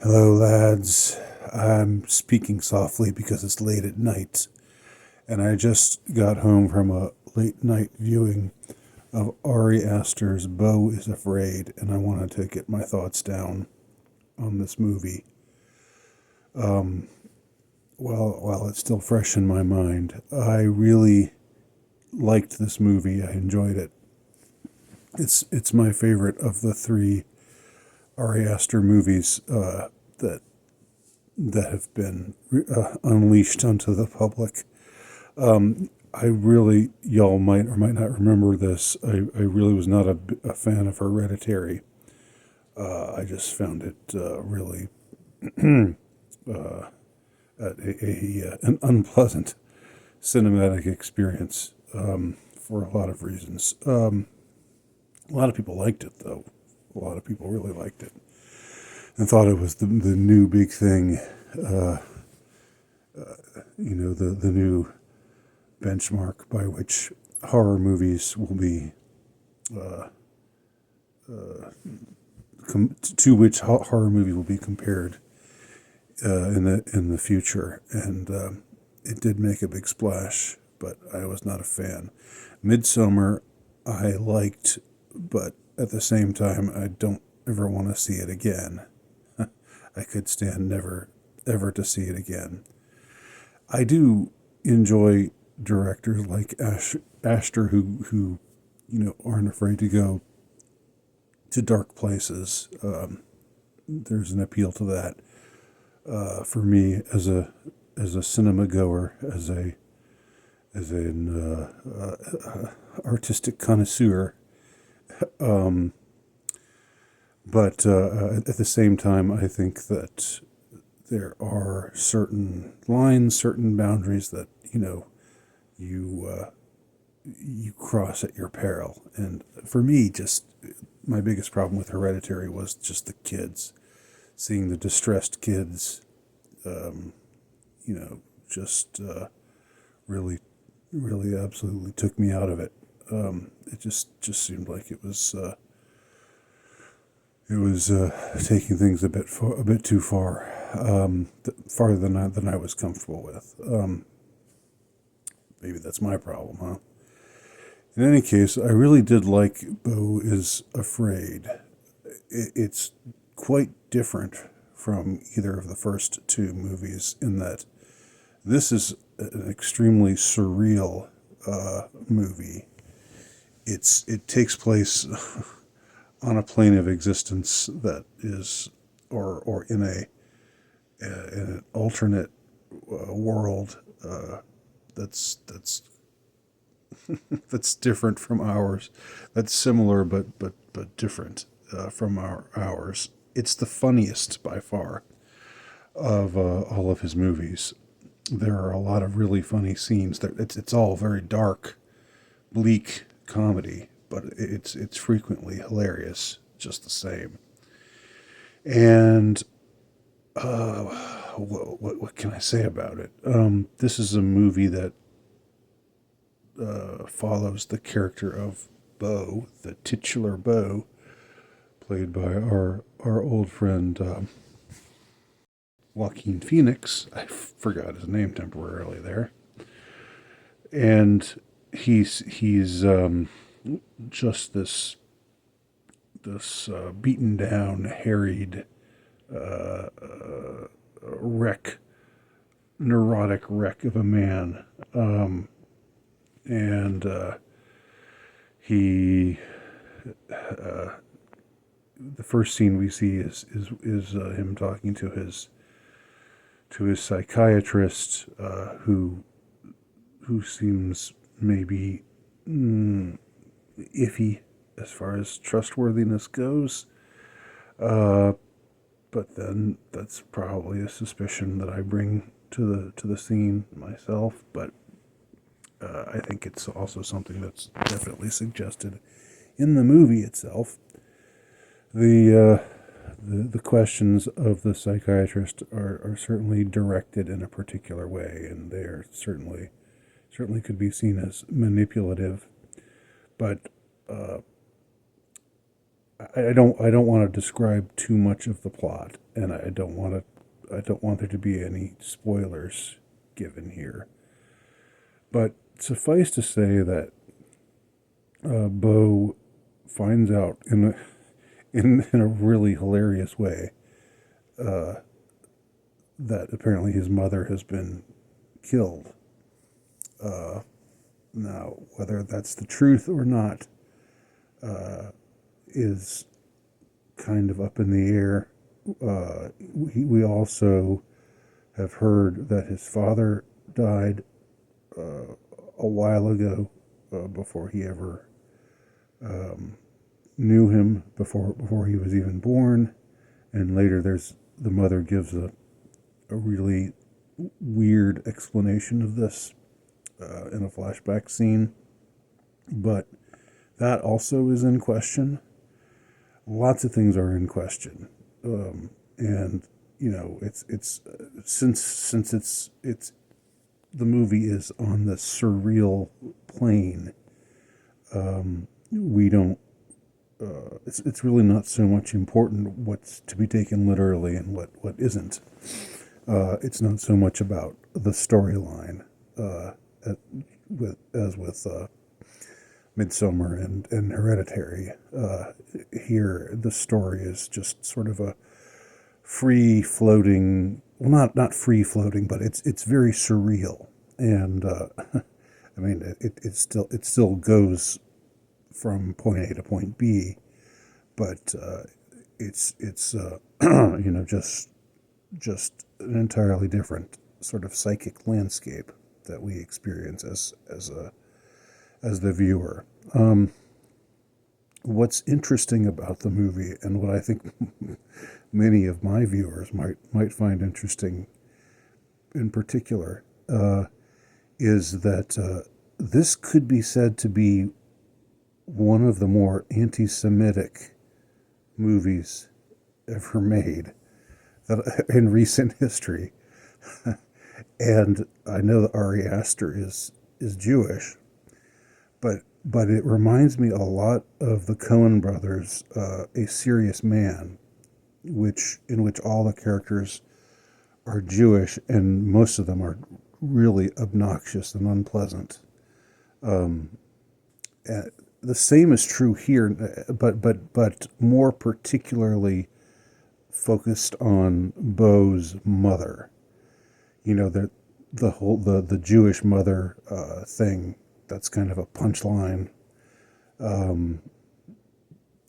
Hello, lads. I'm speaking softly because it's late at night, and I just got home from a late night viewing of Ari Aster's Beau Is Afraid, and I wanted to get my thoughts down on this movie. While it's still fresh in my mind, I really liked this movie. I enjoyed it. It's my favorite of the three Ari Aster movies that have been unleashed onto the public. I really, y'all might or might not remember this. I really was not a fan of Hereditary. I just found it really an unpleasant cinematic experience for a lot of reasons. A lot of people liked it, though. A lot of people really liked it and thought it was the new big thing. The new benchmark by which horror movies will be to which horror movie will be compared in the future, and it did make a big splash, but I was not a fan. Midsummer, I liked, but at the same time, I don't ever want to see it again. I could stand never ever to see it again. I do enjoy directors like Astor who aren't afraid to go to dark places. There's an appeal to that for me as a cinema goer, as an artistic connoisseur. But at the same time, I think that there are certain lines, certain boundaries that you cross at your peril. And for me, just my biggest problem with Hereditary was just the kids, seeing the distressed kids. Just really, really, absolutely took me out of it. It just seemed like it was taking things a bit too far, farther than I was comfortable with. Maybe that's my problem, huh? In any case, I really did like Beau Is Afraid. It's quite different from either of the first two movies in that this is an extremely surreal movie. It takes place on a plane of existence that is, or in an alternate world that's that's different from ours. That's similar but different from ours. It's the funniest by far of all of his movies. There are a lot of really funny scenes. It's all very dark, bleak comedy, but it's frequently hilarious just the same. And what can I say about it? This is a movie that follows the character of Beau, the titular Beau, played by our old friend Joaquin Phoenix. I forgot his name temporarily there, and he's just this beaten down, harried wreck, neurotic wreck of a man. And he, the first scene we see is him talking to his psychiatrist, who seems maybe iffy as far as trustworthiness goes. But then that's probably a suspicion that I bring to the scene myself. But I think it's also something that's definitely suggested in the movie itself. The questions of the psychiatrist are certainly directed in a particular way, and they are certainly could be seen as manipulative. But I don't want to describe too much of the plot, and I don't want there to be any spoilers given here. But suffice to say that Beau finds out in a really hilarious way that apparently his mother has been killed. Now, whether that's the truth or not is kind of up in the air. We also have heard that his father died a while ago, before he ever knew him, before he was even born, and later the mother gives a really weird explanation of this in a flashback scene, but that also is in question. Lots of things are in question, and it's since it's the movie is on the surreal plane. We don't. It's really not so much important what's to be taken literally and what isn't. It's not so much about the storyline, as with Midsummer and Hereditary. Here, the story is just sort of a free floating. Well, not free floating, but it's very surreal, and I mean it still goes from point A to point B, but it's just an entirely different sort of psychic landscape that we experience as the viewer. What's interesting about the movie, and what I think many of my viewers might find interesting in particular, is that this could be said to be one of the more anti-Semitic movies ever made in recent history. And I know that Ari Aster is Jewish, but it reminds me a lot of the Coen brothers, A Serious Man, in which all the characters are Jewish and most of them are really obnoxious and unpleasant. The same is true here, but more particularly focused on Beau's mother. The Jewish mother thing. That's kind of a punchline.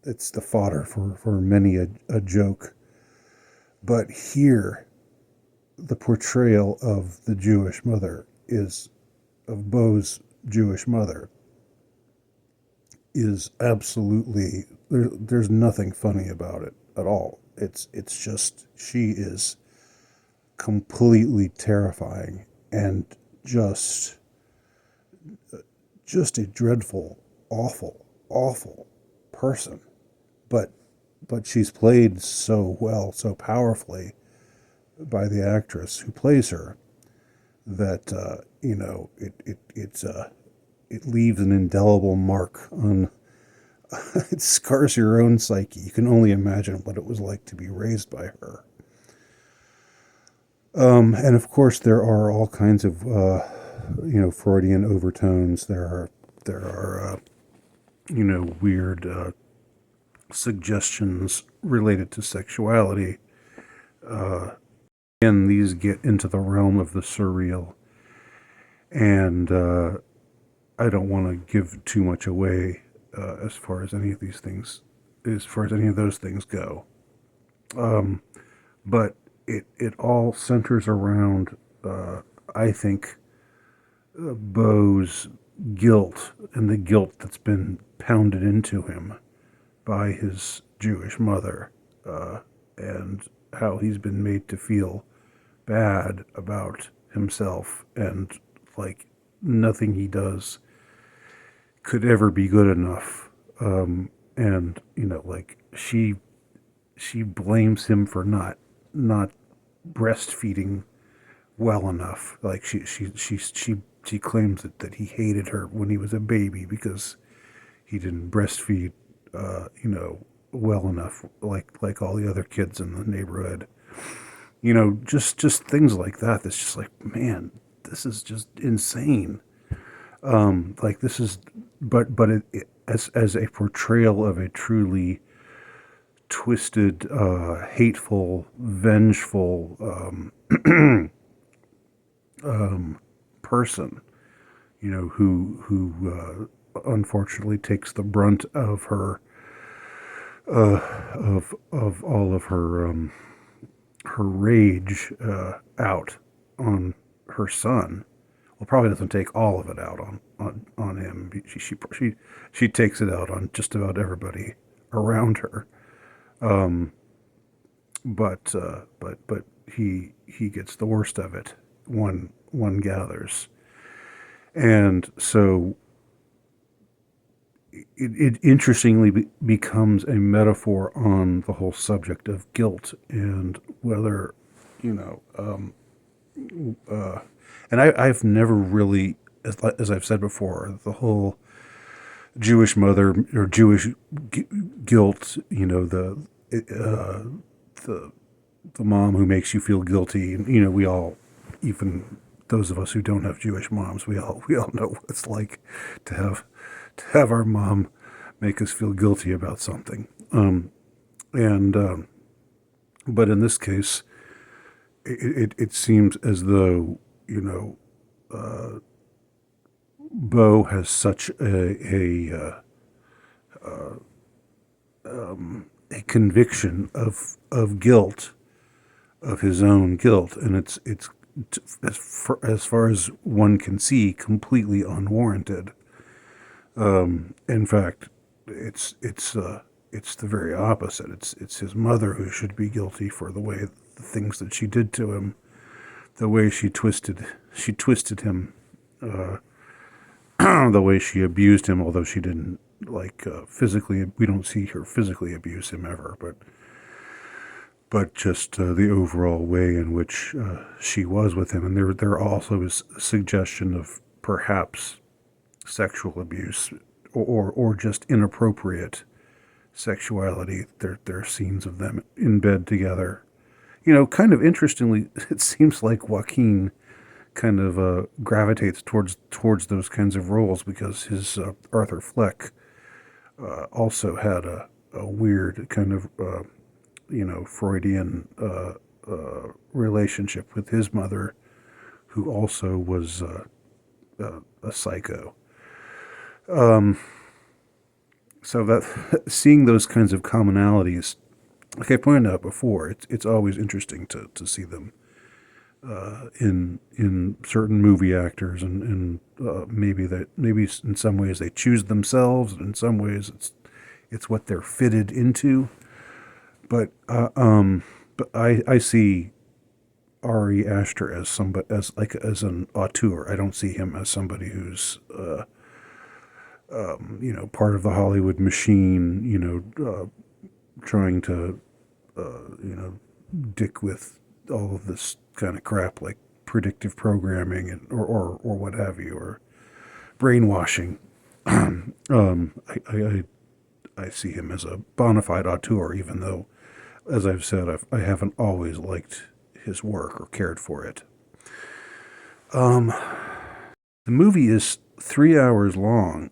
It's the fodder for many a joke. But here, the portrayal of the Jewish mother of Beau's Jewish mother is absolutely, there's nothing funny about it at all. It's just, she is completely terrifying and just a dreadful, awful person. But she's played so well, so powerfully by the actress who plays her, that it leaves an indelible mark on. It scars your own psyche. You can only imagine what it was like to be raised by her. And of course, there are all kinds of Freudian overtones. There are weird suggestions related to sexuality. And these get into the realm of the surreal. And I don't want to give too much away as far as any of those things go. But it all centers around, I think, Beau's guilt, and the guilt that's been pounded into him by his Jewish mother, and how he's been made to feel bad about himself, and like nothing he does could ever be good enough. And like she blames him for not breastfeeding well enough. Like she claims that he hated her when he was a baby because he didn't breastfeed well enough, like all the other kids in the neighborhood. Just things like that. That's just like, man, this is just insane. Like this is, but as a portrayal of a truly twisted, hateful, vengeful person, who unfortunately takes the brunt of her of all of her rage out on her son. Well, probably doesn't take all of it out on him. She takes it out on just about everybody around her. But he gets the worst of it. One gathers, and so it interestingly becomes a metaphor on the whole subject of guilt and whether you know. And I've never really, as I've said before, the whole Jewish mother or Jewish guilt. The the mom who makes you feel guilty. We all, even those of us who don't have Jewish moms, we all know what it's like to have our mom make us feel guilty about something. And but in this case, it seems as though Beau has such a conviction of guilt, of his own guilt, and it's as far as one can see, completely unwarranted. In fact, it's the very opposite. It's his mother who should be guilty for the things that she did to him, the way she twisted him, the way she abused him. Although she didn't physically, we don't see her physically abuse him ever, but just the overall way in which she was with him. And there also is a suggestion of perhaps sexual abuse or just inappropriate sexuality. There are scenes of them in bed together. Kind of interestingly, it seems like Joaquin kind of gravitates towards those kinds of roles because his Arthur Fleck also had a weird kind of Freudian relationship with his mother, who also was a psycho. So that seeing those kinds of commonalities, like I pointed out before, it's always interesting to see them in certain movie actors, and maybe in some ways they choose themselves, and in some ways it's what they're fitted into. But I see Ari Aster as somebody as an auteur. I don't see him as somebody who's part of the Hollywood machine. Trying to dick with all of this kind of crap like predictive programming or what have you, or brainwashing. I see him as a bona fide auteur, even though, as I've said, I haven't always liked his work or cared for it. The movie is 3 hours long,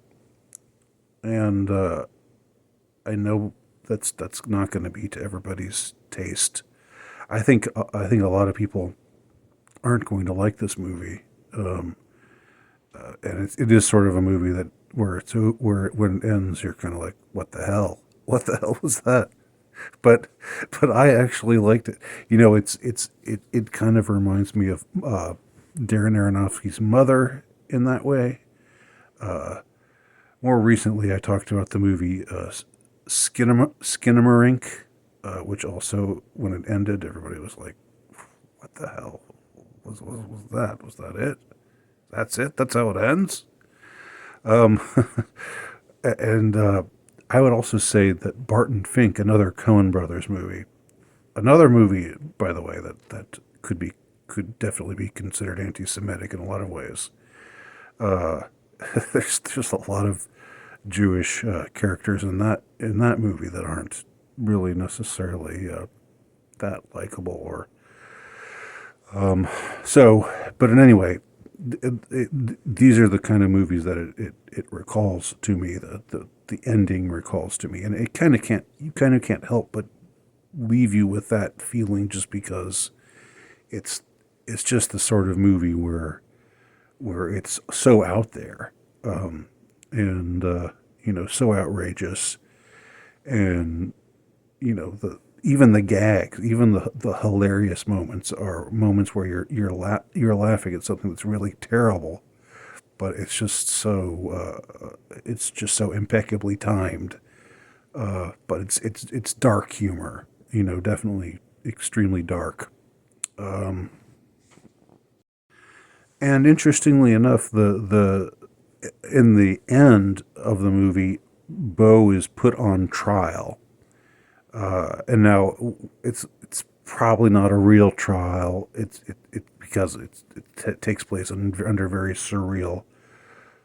and I know that's not going to be to everybody's taste. I think a lot of people aren't going to like this movie, and it is sort of a movie that where when it ends, you're kind of like, what the hell was that? But I actually liked it. It kind of reminds me of Darren Aronofsky's Mother in that way. More recently, I talked about the movie Skinamarink, which also, when it ended, everybody was like, "What the hell was that? Was that it? That's it? That's how it ends?" Um, and I would also say that Barton Fink, another Coen Brothers movie, another movie, by the way, that could definitely be considered anti-Semitic in a lot of ways. Uh, there's a lot of Jewish characters in that movie that aren't really necessarily that likable or so. But in anyway, these are the kind of movies that it recalls to me. The ending recalls to me, and it kind of can't you kind of can't help but leave you with that feeling just because it's it's just the sort of movie where it's so out there and so outrageous and the even the gags, even the hilarious moments are moments where you're laughing at something that's really terrible, but it's just so impeccably timed. But it's dark humor, definitely extremely dark. And interestingly enough, the in the end of the movie, Beau is put on trial. And now it's probably not a real trial. It because takes place under very surreal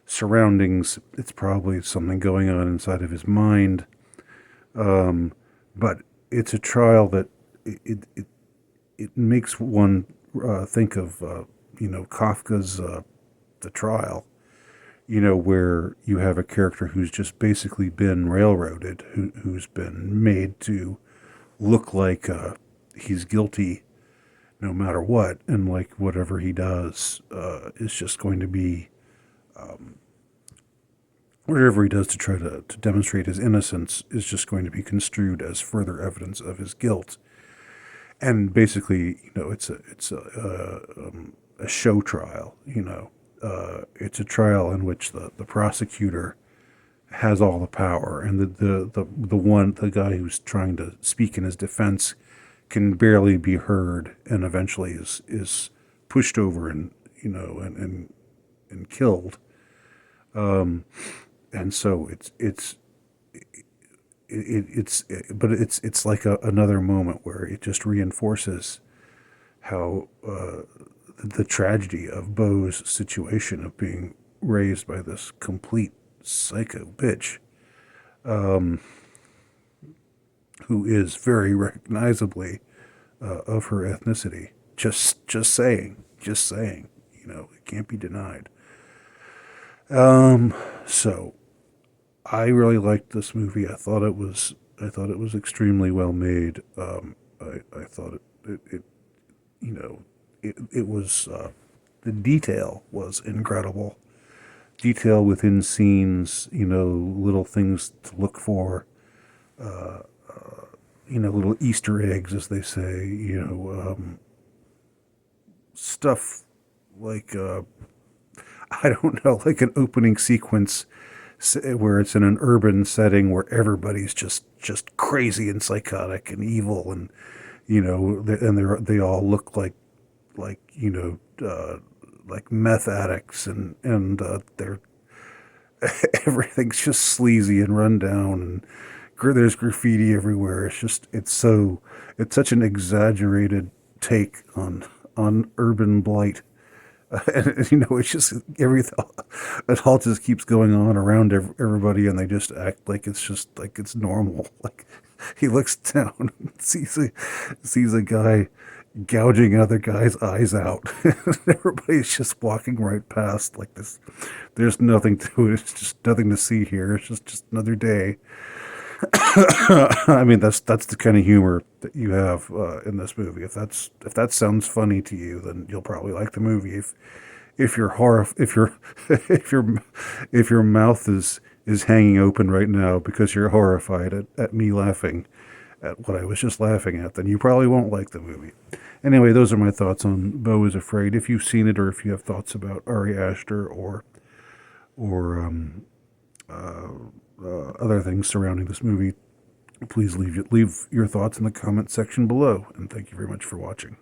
surroundings. It's probably something going on inside of his mind. But it's a trial that it makes one think of Kafka's The Trial. Where you have a character who's just basically been railroaded, who's been made to look like he's guilty no matter what, and like whatever he does is just going to be whatever he does to try to demonstrate his innocence is just going to be construed as further evidence of his guilt. And basically, it's a show trial. It's a trial in which the prosecutor has all the power, and the guy who's trying to speak in his defense can barely be heard, and eventually is pushed over and and killed. And so it's like another moment where it just reinforces how the tragedy of Beau's situation of being raised by this complete psycho bitch who is very recognizably of her ethnicity. Just saying, it can't be denied. So I really liked this movie. I thought it was extremely well made. I thought it you know, it was the detail was incredible. Detail within scenes, little things to look for, little Easter eggs, as they say, stuff like, I don't know, like an opening sequence where it's in an urban setting where everybody's just crazy and psychotic and evil and they all look like like meth addicts and they're everything's just sleazy and run down and there's graffiti everywhere. It's such an exaggerated take on urban blight. And it's just everything. It all just keeps going on around everybody, and they just act like it's just like it's normal. Like he looks down, and sees a guy gouging another guy's eyes out. Everybody's just walking right past like this. There's nothing to it. It's just nothing to see here. It's just another day. I mean, that's the kind of humor that you have in this movie. If that sounds funny to you, then you'll probably like the movie. If your if your mouth is hanging open right now because you're horrified at me laughing at what I was just laughing at, then you probably won't like the movie. Anyway, those are my thoughts on Beau Is Afraid. If you've seen it or if you have thoughts about Ari Aster or other things surrounding this movie, please leave your thoughts in the comment section below. And thank you very much for watching.